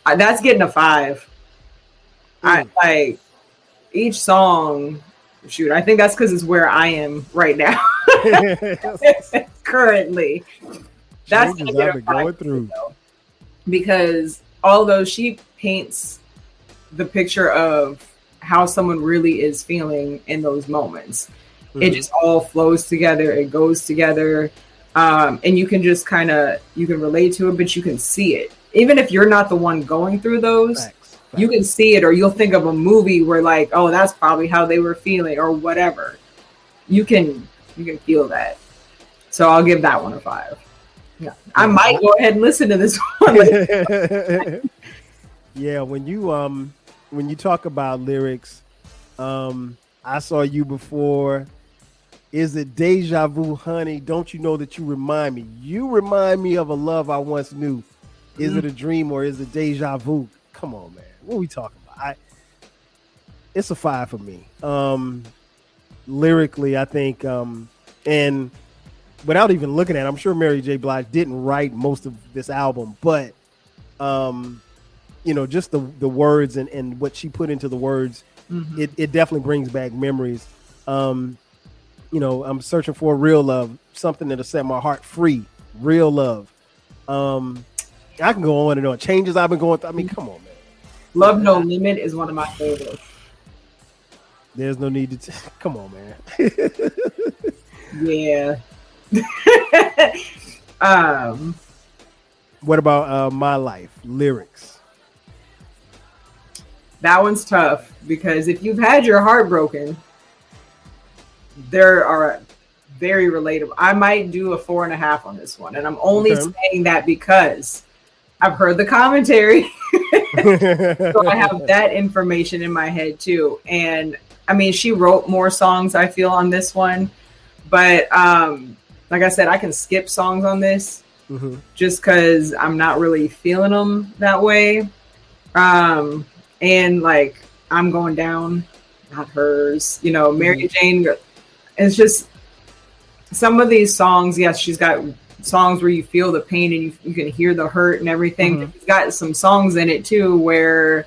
That's getting a 5. I like each song. Shoot, I think that's because it's where I am right now. Currently, that's Changes I've been going through. Because although she paints the picture of how someone really is feeling in those moments, it just all flows together. It goes together. And you can just you can relate to it, but you can see it. Even if you're not the one going through those, Facts. You can see it, or you'll think of a movie where like, oh, that's probably how they were feeling or whatever. You can feel that. So I'll give that one a 5. Yeah. I might go ahead and listen to this one. Yeah, when you talk about lyrics, I saw you before. Is it deja vu, honey? Don't you know that you remind me? You remind me of a love I once knew. Is it a dream or is it deja vu? Come on, man. What are we talking about? It's a 5 for me. Lyrically, I think, and without even looking at it, I'm sure Mary J Blige didn't write most of this album, but just the words and what she put into the words, it definitely brings back memories. I'm searching for real love, something that'll set my heart free. Real love. I can go on and on. Changes I've been going through. I mean, come on, man. Love No Limit is one of my favorites. There's no need to. Come on, man. Yeah. What about My Life lyrics? That one's tough because if you've had your heart broken, there are very relatable. I might do a 4.5 on this one, and I'm only saying that because I've heard the commentary. So I have that information in my head too. And I mean, she wrote more songs, I feel, on this one. But like I said, I can skip songs on this just because I'm not really feeling them that way. And like, I'm going down, not hers. You know, Mary Jane, it's just some of these songs. Yes, she's got songs where you feel the pain and you can hear the hurt and everything. But she's got some songs in it too where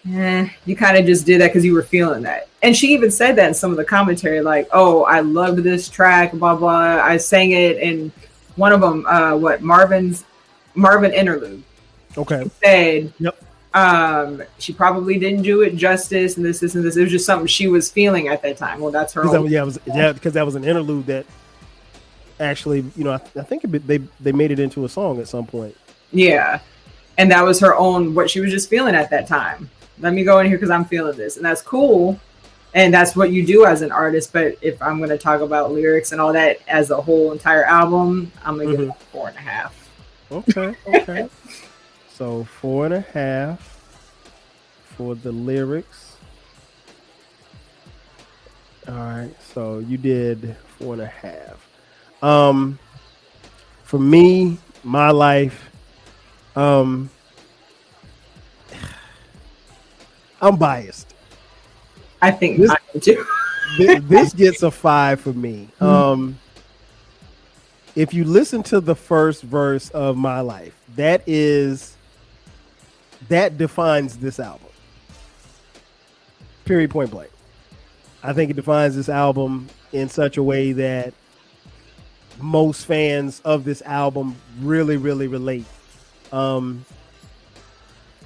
you kind of just did that because you were feeling that. And she even said that in some of the commentary, like, oh, I loved this track, blah, blah. I sang it in one of them, Marvin Interlude. Okay. She said, she probably didn't do it justice and this, and this. It was just something she was feeling at that time. Well, that's her own. Because that was an interlude that actually, you know, I think they made it into a song at some point. Yeah. And that was her own, what she was just feeling at that time. Let me go in here because I'm feeling this. And that's cool. And that's what you do as an artist. But if I'm going to talk about lyrics and all that as a whole entire album, I'm going to give it 4.5. Okay. So 4.5 for the lyrics. All right. So you did 4.5. For me, my life, I'm biased. I think this, I am too. This gets a 5 for me. If you listen to the first verse of My Life, that defines this album. Period, point blank. I think it defines this album in such a way that most fans of this album really, really relate. And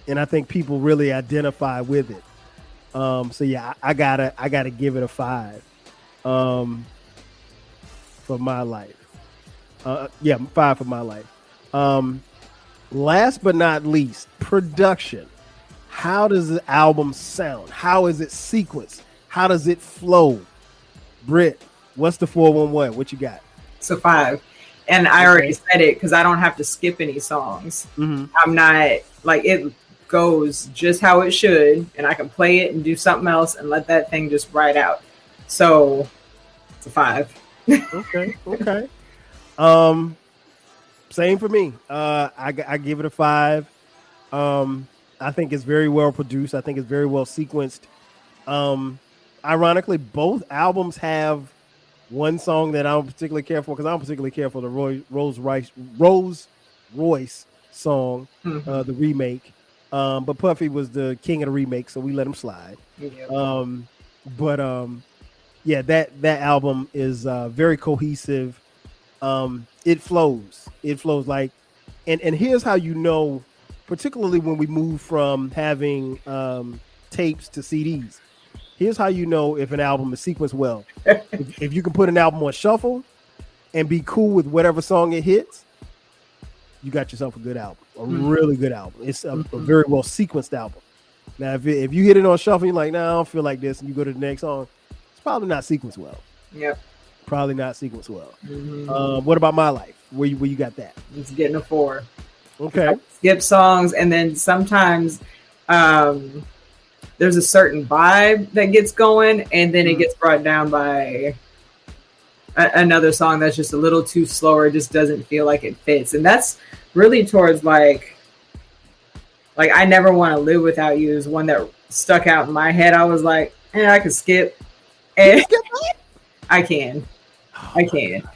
I think people really identify with it. So yeah, I gotta give it a 5 for My Life. 5 for My Life. Last but not least, production. How does the album sound? How is it sequenced? How does it flow? Britt, what's the 411? What you got? So 5. And I already said it because I don't have to skip any songs. I'm not like, it goes just how it should, and I can play it and do something else and let that thing just ride out. So it's a 5. Okay. Same for me. I give it a 5. I think it's very well produced. I think it's very well sequenced. Ironically, both albums have one song that I don't particularly care for because I don't particularly care for the Rolls Royce song, the remake. But Puffy was the king of the remake, so we let him slide. Yeah. That album is very cohesive. It flows like, and here's how you know, particularly when we move from having tapes to CDs. Here's how you know if an album is sequenced well. if you can put an album on shuffle and be cool with whatever song it hits, you got yourself a good album, a really good album. It's a very well sequenced album. Now, if you hit it on shuffle, you're like, nah, I don't feel like this, and you go to the next song, it's probably not sequenced well. Yep. Probably not sequenced well. What about My Life? Where you got that? It's getting a 4. Okay. Skip songs, and then sometimes there's a certain vibe that gets going, and then it gets brought down by another song that's just a little too slower. It just doesn't feel like it fits, and that's really towards like I Never Want to Live Without You is one that stuck out in my head. I was like, I could skip. And I can.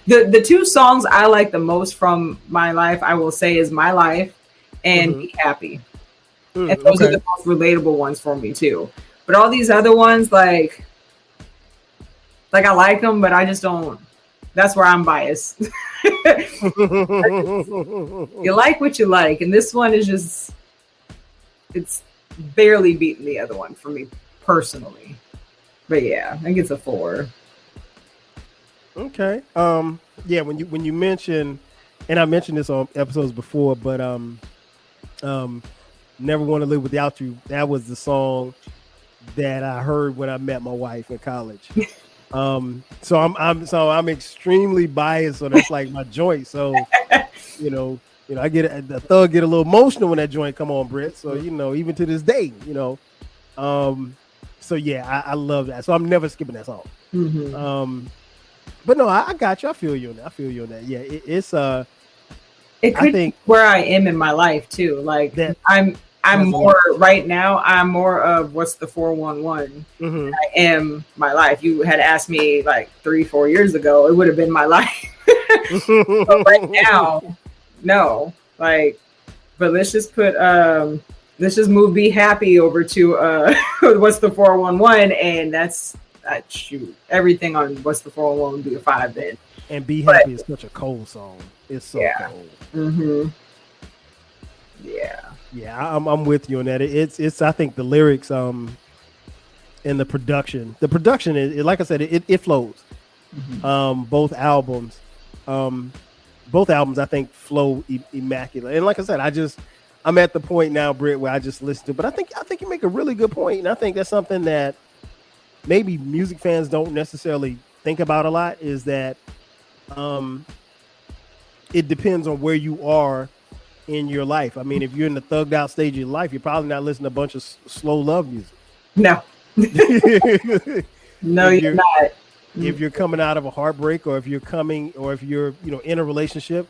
The 2 songs I like the most from My Life, I will say, is My Life and Be Happy. And those are the most relatable ones for me too. But all these other ones, like I like them, but I just don't. That's where I'm biased. You like what you like, and this one is just, it's barely beating the other one for me personally. But yeah, I think it's a 4. Okay. Yeah, when you mention, and I mentioned this on episodes before, but Never Want to Live Without You, that was the song that I heard when I met my wife in college. So I'm extremely biased, so that's like my joint. So, you know, You know, the thug get a little emotional when that joint come on, Britt. So you know, even to this day, you know. So yeah, I love that. So I'm never skipping that song. But no, I got you. I feel you on that. Yeah, it's it could be where I am in my life too. Like I'm more right now. I'm more of what's the 411. I am my life. You had asked me like 3-4 years ago, it would have been my life. But right now, no. Like, but let's just move Be Happy over to what's the 411, and that's shoot everything on what's the 411 be a 5 then. And Be Happy is such a cold song. It's so cold. Yeah, I'm with you on that. It's I think the lyrics and the production is, like I said, it flows. Both albums I think flow immaculate. And like I said, I'm at the point now, Britt, where I just listen to. But I think you make a really good point, and I think that's something that maybe music fans don't necessarily think about a lot. Is that it depends on where you are in your life. I mean, if you're in the thugged out stage of your life, you're probably not listening to a bunch of slow love music. No. No, you're not. If you're coming out of a heartbreak, or if you're in a relationship,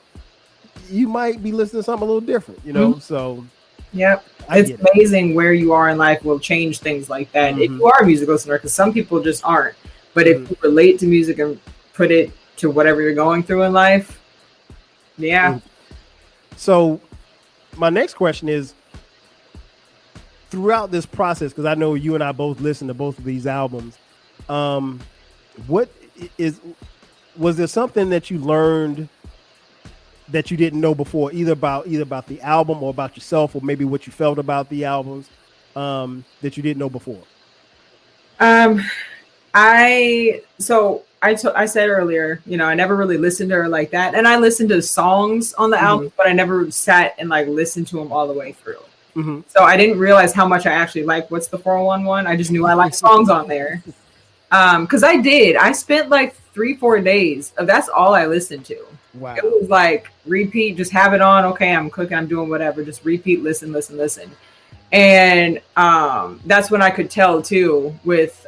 you might be listening to something a little different, you know. So yep, it's amazing where you are in life will change things like that. If you are a music listener, because some people just aren't. But if you relate to music and put it to whatever you're going through in life, So my next question is, throughout this process, because I know you and I both listened to both of these albums, was there something that you learned that you didn't know before, either about the album or about yourself, or maybe what you felt about the albums that you didn't know before? I said earlier, you know, I never really listened to her like that, and I listened to songs on the album, but I never sat and like listened to them all the way through. So I didn't realize how much I actually liked What's the 411. I just knew I liked songs on there. Because I spent like 3-4 days of that's all I listened to. Wow. It was like repeat, just have it on. Okay, I'm cooking, I'm doing whatever. Just repeat, listen. And that's when I could tell too with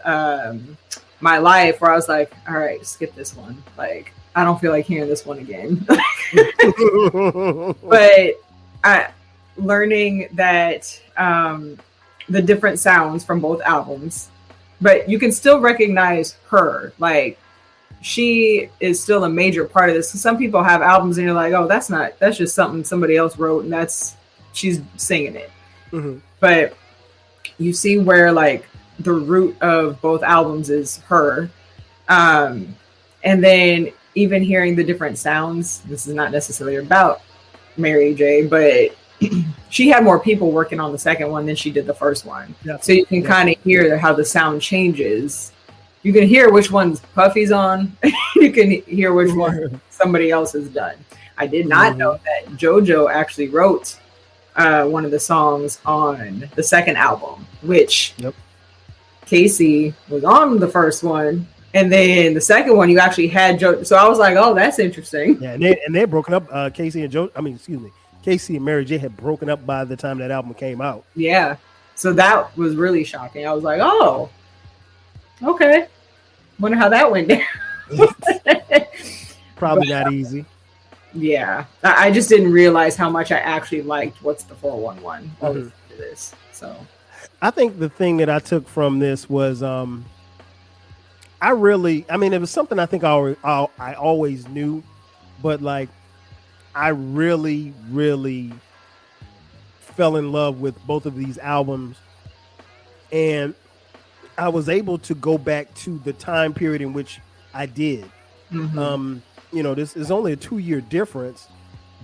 my life, where I was like, all right, skip this one. Like, I don't feel like hearing this one again. But learning that the different sounds from both albums, but you can still recognize her. Like, she is still a major part of this. So some people have albums and you're like, oh, that's just something somebody else wrote, and she's singing it. But you see where like the root of both albums is her. And then even hearing the different sounds, this is not necessarily about Mary J, but she had more people working on the second one than she did the first one. So you can kind of hear how the sound changes. You can hear which one's Puffy's on. You can hear which one somebody else has done. I did not know that JoJo actually wrote one of the songs on the second album, which Casey was on the first one. And then the second one, you actually had JoJo. So I was like, oh, that's interesting. Yeah, and they're broken up. Casey and Mary J had broken up by the time that album came out. Yeah. So that was really shocking. I was like, oh, okay. Wonder how that went down. Probably not easy. Yeah. I just didn't realize how much I actually liked What's the 411 to this. So I think the thing that I took from this was it was something I think I always knew, but like I really, really fell in love with both of these albums, and I was able to go back to the time period in which I did. This is only a 2-year difference,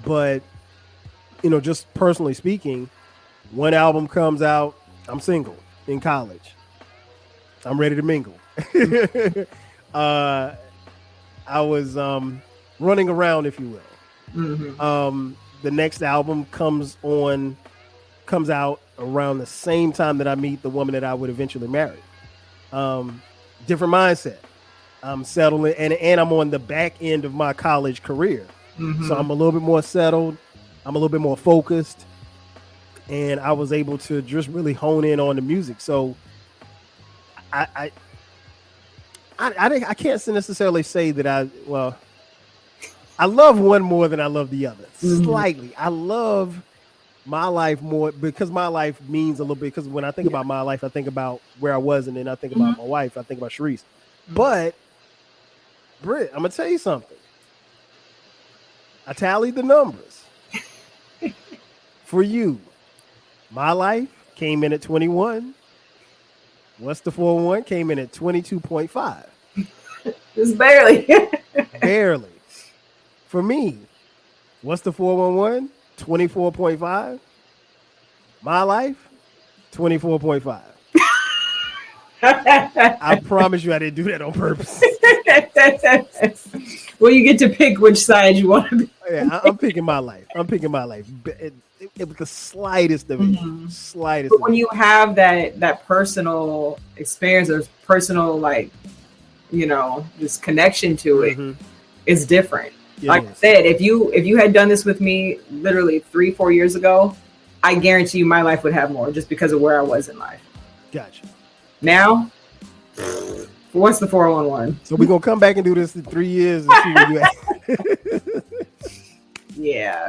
but just personally speaking, one album comes out, I'm single in college, I'm ready to mingle. I was running around, if you will. The next album comes out around the same time that I meet the woman that I would eventually marry. Different mindset. I'm settling, and I'm on the back end of my college career, so I'm a little bit more settled. I'm a little bit more focused, and I was able to just really hone in on the music. So I can't necessarily say that I love one more than I love the other. Slightly. I love My Life more because my life means a little bit, because when I think about my life, I think about where I was, and then I think about my wife, I think about Sharice. But Britt, I'm gonna tell you something. I tallied the numbers. For you, My Life came in at 21. What's the 411 came in at 22.5. Just barely. Barely. For me, what's the 411? 24.5. My Life, 24.5. I promise you I didn't do that on purpose. Well, you get to pick which side you want to be. Yeah, I'm picking My Life. I'm picking My Life. It was the slightest of it. Slightest. But when you have that personal experience or personal, like, you know, this connection to it, it's different. Like I said, if you had done this with me literally 3-4 years ago, I guarantee you My Life would have more, just because of where I was in life. Gotcha. Now, what's the 411? So we're gonna come back and do this in 3 years and see where you at. Yeah.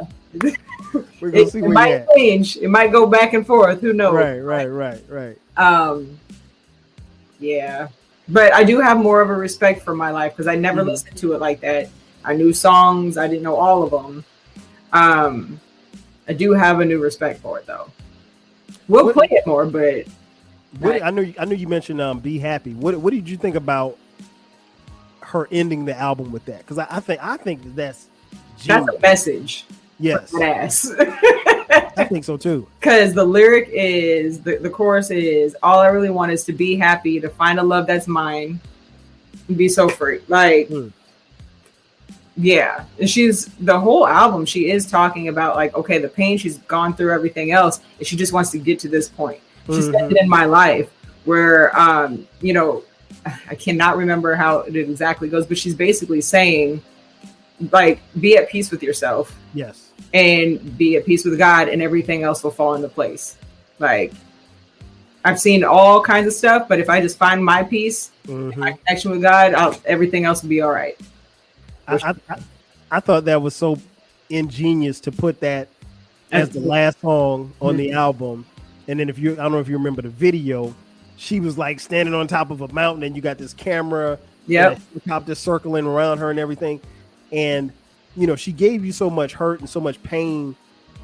We're gonna see where it might change. It might go back and forth. Who knows? Right. Yeah. But I do have more of a respect for My Life, because I never listened to it like that. I knew songs. I didn't know all of them. I do have a new respect for it, though. We'll play it more, but I know you mentioned "Be Happy." What did you think about her ending the album with that? Because I think that's genius. That's a message. Yes, ass. I think so too. Because the lyric is the chorus is, "All I really want is to be happy, to find a love that's mine, and be so free." Like. Yeah, and she's the whole album. She is talking about, like, okay, the pain, she's gone through everything else, and she just wants to get to this point. She said it in My Life, where you know, I cannot remember how it exactly goes, but she's basically saying, like, be at peace with yourself, yes, and be at peace with God, and everything else will fall into place. Like, I've seen all kinds of stuff, but if I just find my peace, my connection with God, everything else will be all right. I thought that was so ingenious to put that as the last song on the album. And then I don't know if you remember the video, she was like standing on top of a mountain, and you got this camera, helicopter circling around her and everything. And, you know, she gave you so much hurt and so much pain,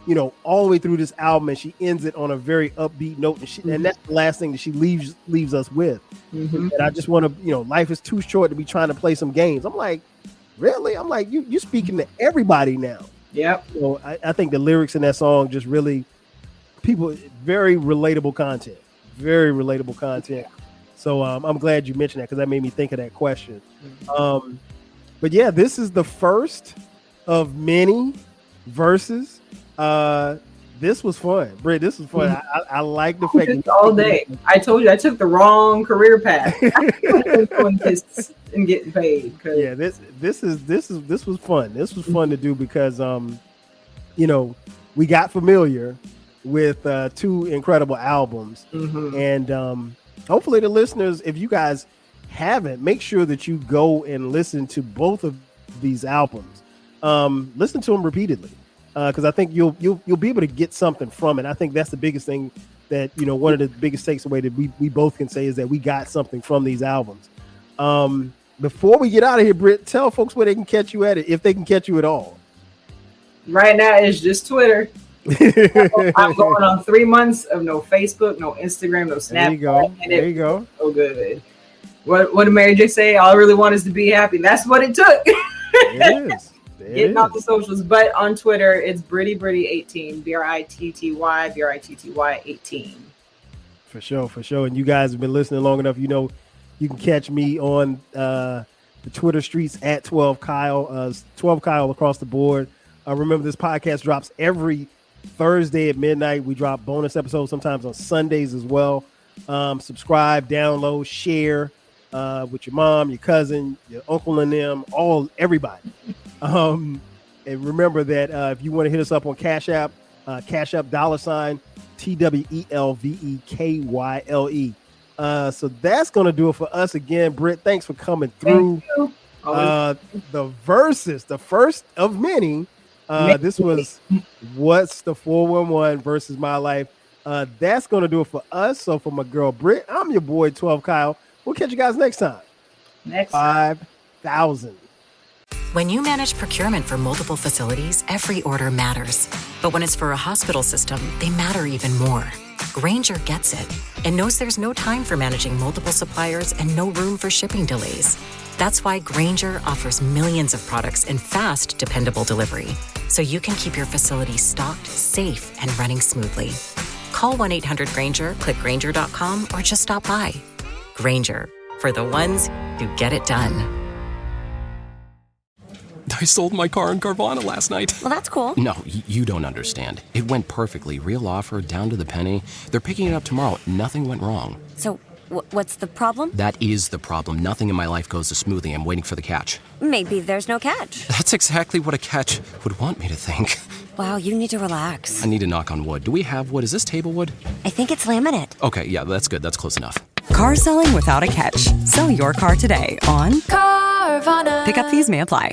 you know, all the way through this album, and she ends it on a very upbeat note. And and that's the last thing that she leaves us with. And I just want to, you know, life is too short to be trying to play some games. I'm like, really? I'm like, you're speaking to everybody now. Yep. So I think the lyrics in that song just really, very relatable content. Very relatable content. So I'm glad you mentioned that, because that made me think of that question. But yeah, this is the first of many verses. This was fun. Britt, this was fun. I like the fact that all day. I told you I took the wrong career path. Doing this and getting paid. Yeah, this was fun. This was fun to do because you know, we got familiar with 2 incredible albums, and hopefully the listeners, if you guys haven't, make sure that you go and listen to both of these albums. Listen to them repeatedly. Because I think you'll be able to get something from it. I think that's the biggest thing that, you know, one of the biggest takeaways that we both can say is that we got something from these albums. Before we get out of here, Britt, tell folks where they can catch you at it, if they can catch you at all. Right now, it's just Twitter. I'm going on 3 months of no Facebook, no Instagram, no Snapchat. There you go. So good. What did Mary J say? All I really want is to be happy. That's what it took. It is. Getting off the socials, but on Twitter it's Britty18, Britty 18. For sure. And you guys have been listening long enough. You know, you can catch me on the Twitter streets at 12 Kyle, 12 Kyle across the board. Remember, this podcast drops every Thursday at midnight. We drop bonus episodes sometimes on Sundays as well. Subscribe, download, share with your mom, your cousin, your uncle, and them, everybody. And remember that if you want to hit us up on Cash App $ TWELVEKYLE. So that's going to do it for us again. Britt, thanks for coming through. The Versus, the first of many. This was What's the 411 versus My Life. That's going to do it for us. So for my girl Britt, I'm your boy 12 Kyle. We'll catch you guys next time. 5,000. When you manage procurement for multiple facilities, every order matters. But when it's for a hospital system, they matter even more. Grainger gets it and knows there's no time for managing multiple suppliers and no room for shipping delays. That's why Grainger offers millions of products in fast, dependable delivery, so you can keep your facility stocked, safe, and running smoothly. Call 1-800-GRAINGER, click Grainger.com, or just stop by. Grainger, for the ones who get it done. I sold my car in Carvana last night. Well, that's cool. No, you don't understand. It went perfectly. Real offer, down to the penny. They're picking it up tomorrow. Nothing went wrong. So, what's the problem? That is the problem. Nothing in my life goes as smoothly. I'm waiting for the catch. Maybe there's no catch. That's exactly what a catch would want me to think. Wow, you need to relax. I need to knock on wood. Do we have wood? Is this table wood? I think it's laminate. Okay, yeah, that's good. That's close enough. Car selling without a catch. Sell your car today on Carvana. Pickup fees may apply.